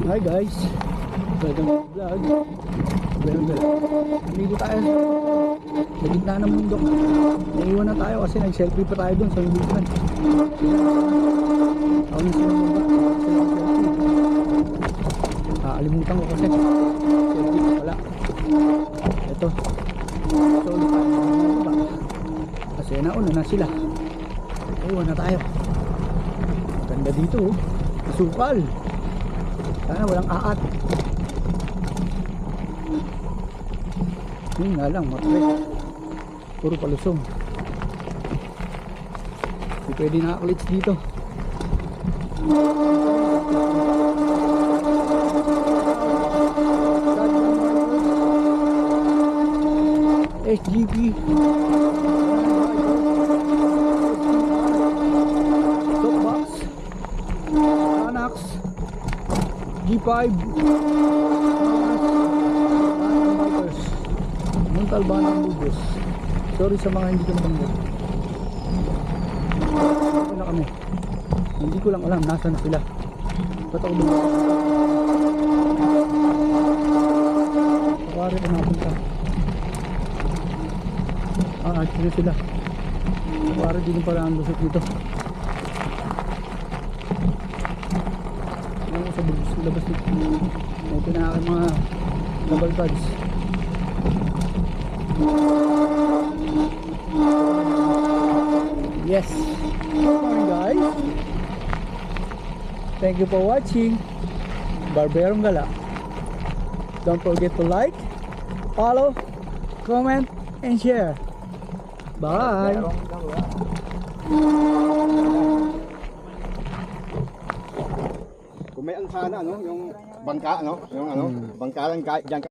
Hi guys, welcome to vlog. Nandito tayo sa gitna ng mundo. Naiwan na tayo kasi nag-selfie pa tayo dun sa Lubugan. Ako na sila mga kakalimutan ko kasi selfie pa pala. Ito, so ulit tayo kasi nauna na sila. Naiwan na tayo. Ganda dito, masukal. Sana walang aat. Yun nga lang, matrik. Puro palusong. Hindi pwede nakaklits dito. SGP. Soapbox. Anax. G5. Montalban ng Lubos. Sorry sa mga hindi ko natanggap. Ano na kami? Hindi ko lang alam nasa na sila. Ba't ako doon? Pagkari ko napunta. Actually sila. Pagkari din pala ang lusot dito. Ano sa labas dito? Ito na aking mga double pads. Yes. Good morning guys. Thank you for watching Barberong Gala. Don't forget to like, follow, comment, and share. Bye. Kung may ansana, no, yung bangka, no, yung ano, bangka lang diyan.